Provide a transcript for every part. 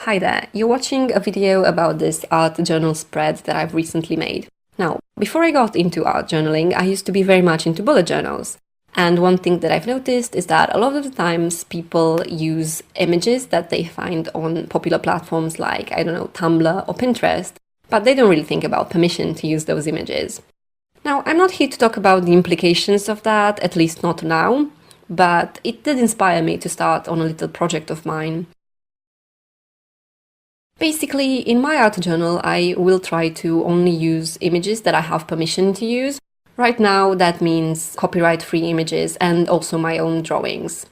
Hi there, you're watching a video about this art journal spread that I've recently made. Now, before I got into art journaling, I used to be very much into bullet journals. And one thing that I've noticed is that a lot of the times people use images that they find on popular platforms like, I don't know, Tumblr or Pinterest, but they don't really think about permission to use those images. Now, I'm not here to talk about the implications of that, at least not now, but it did inspire me to start on a little project of mine. Basically, in my art journal, I will try to only use images that I have permission to use. Right now, that means copyright-free images and also my own drawings.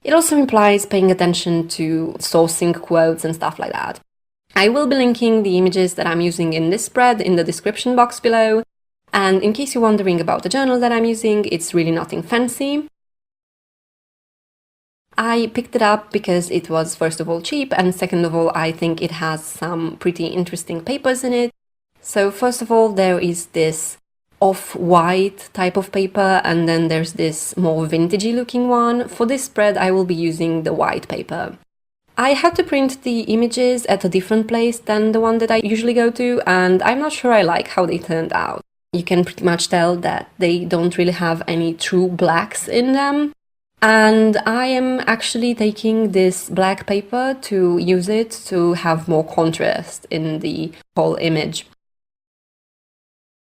It also implies paying attention to sourcing quotes and stuff like that. I will be linking the images that I'm using in this spread in the description box below. And in case you're wondering about the journal that I'm using, it's really nothing fancy. I picked it up because it was first of all cheap, and second of all I think it has some pretty interesting papers in it. So first of all there is this off-white type of paper, and then there's this more vintagey looking one. For this spread I will be using the white paper. I had to print the images at a different place than the one that I usually go to, and I'm not sure I like how they turned out. You can pretty much tell that they don't really have any true blacks in them. And I am actually taking this black paper to use it to have more contrast in the whole image.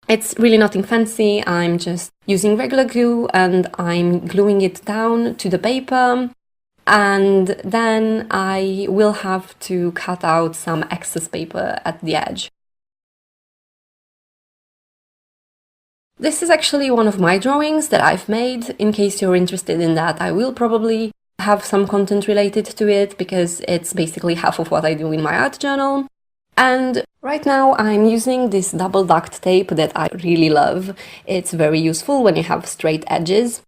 It's really nothing fancy, I'm just using regular glue and I'm gluing it down to the paper, and then I will have to cut out some excess paper at the edge. This is actually one of my drawings that I've made. In case you're interested in that, I will probably have some content related to it because it's basically half of what I do in my art journal. And right now I'm using this double duct tape that I really love. It's very useful when you have straight edges.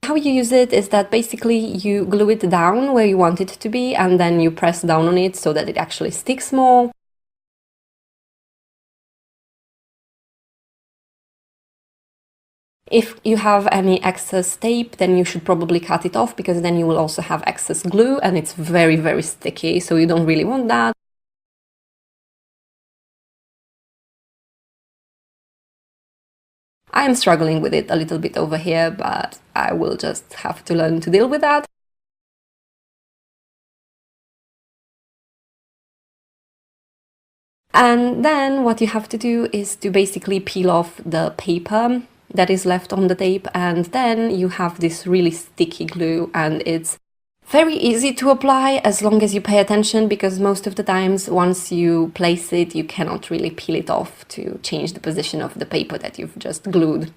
How you use it is that basically you glue it down where you want it to be and then you press down on it so that it actually sticks more. If you have any excess tape, then you should probably cut it off because then you will also have excess glue and it's very, very sticky, so you don't really want that. I am struggling with it a little bit over here, but I will just have to learn to deal with that. And then what you have to do is to basically peel off the paper that is left on the tape, and then you have this really sticky glue, and it's very easy to apply as long as you pay attention, because most of the times once you place it you cannot really peel it off to change the position of the paper that you've just glued.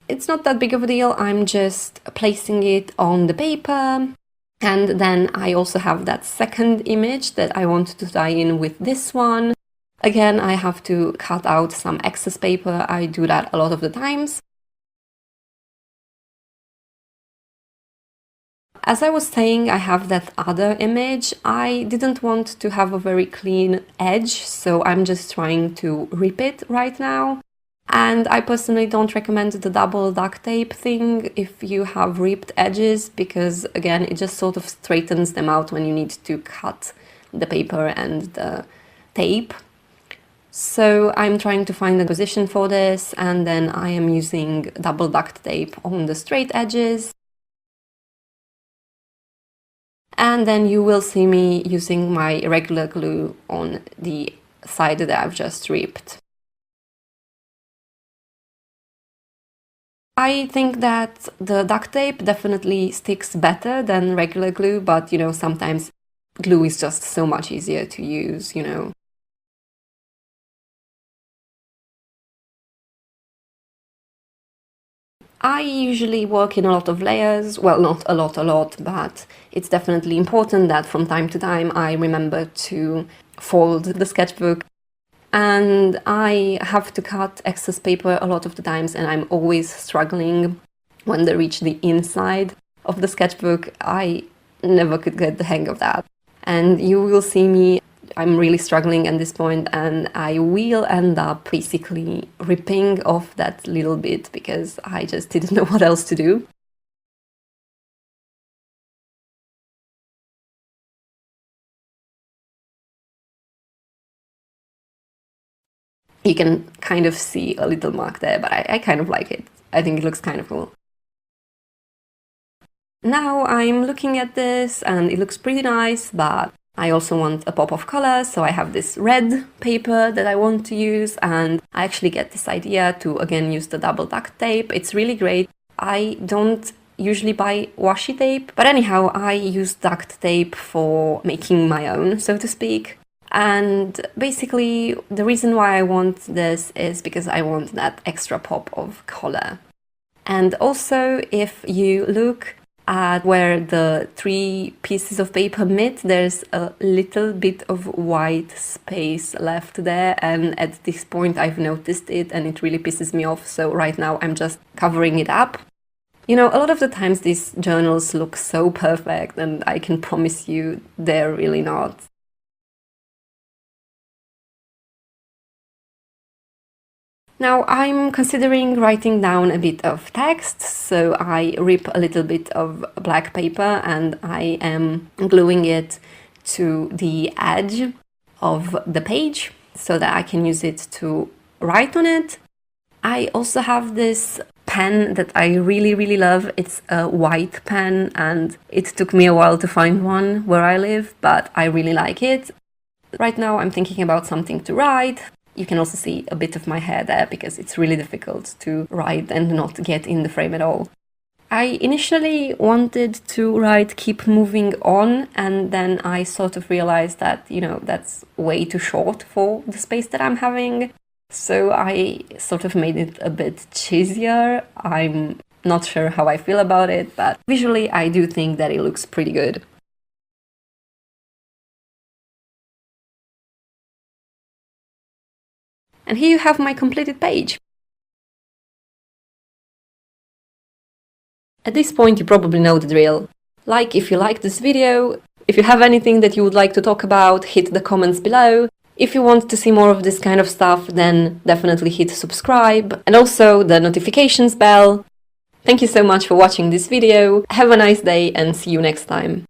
It's not that big of a deal, I'm just placing it on the paper, and then I also have that second image that I want to tie in with this one. Again, I have to cut out some excess paper, I do that a lot of the times. As I was saying, I have that other image. I didn't want to have a very clean edge, so I'm just trying to rip it right now. And I personally don't recommend the double duct tape thing if you have ripped edges, because again, it just sort of straightens them out when you need to cut the paper and the tape. So I'm trying to find a position for this, and then I am using double duct tape on the straight edges. And then you will see me using my regular glue on the side that I've just ripped. I think that the duct tape definitely sticks better than regular glue, but you know, sometimes glue is just so much easier to use, you know. I usually work in a lot of layers, well, not a lot, but it's definitely important that from time to time I remember to fold the sketchbook. And I have to cut excess paper a lot of the times, and I'm always struggling when they reach the inside of the sketchbook. I never could get the hang of that. And you will see me, I'm really struggling at this point, and I will end up basically ripping off that little bit because I just didn't know what else to do. You can kind of see a little mark there, but I kind of like it. I think it looks kind of cool. Now I'm looking at this and it looks pretty nice, but I also want a pop of color, so I have this red paper that I want to use, and I actually get this idea to again use the double duct tape. It's really great. I don't usually buy washi tape, but anyhow, I use duct tape for making my own, so to speak. And basically, the reason why I want this is because I want that extra pop of color. And also, if you look at where the 3 pieces of paper meet, there's a little bit of white space left there, and at this point I've noticed it and it really pisses me off, so right now I'm just covering it up. You know, a lot of the times these journals look so perfect, and I can promise you they're really not. Now I'm considering writing down a bit of text, so I rip a little bit of black paper and I am gluing it to the edge of the page so that I can use it to write on it. I also have this pen that I really love. It's a white pen and it took me a while to find one where I live, but I really like it. Right now I'm thinking about something to write. You can also see a bit of my hair there because it's really difficult to write and not get in the frame at all. I initially wanted to write "keep moving on," and then I sort of realized that, you know, that's way too short for the space that I'm having. So I sort of made it a bit cheesier. I'm not sure how I feel about it, but visually I do think that it looks pretty good. And here you have my completed page. At this point you probably know the drill. Like if you liked this video, if you have anything that you would like to talk about, hit the comments below. If you want to see more of this kind of stuff, then definitely hit subscribe and also the notifications bell. Thank you so much for watching this video. Have a nice day and see you next time.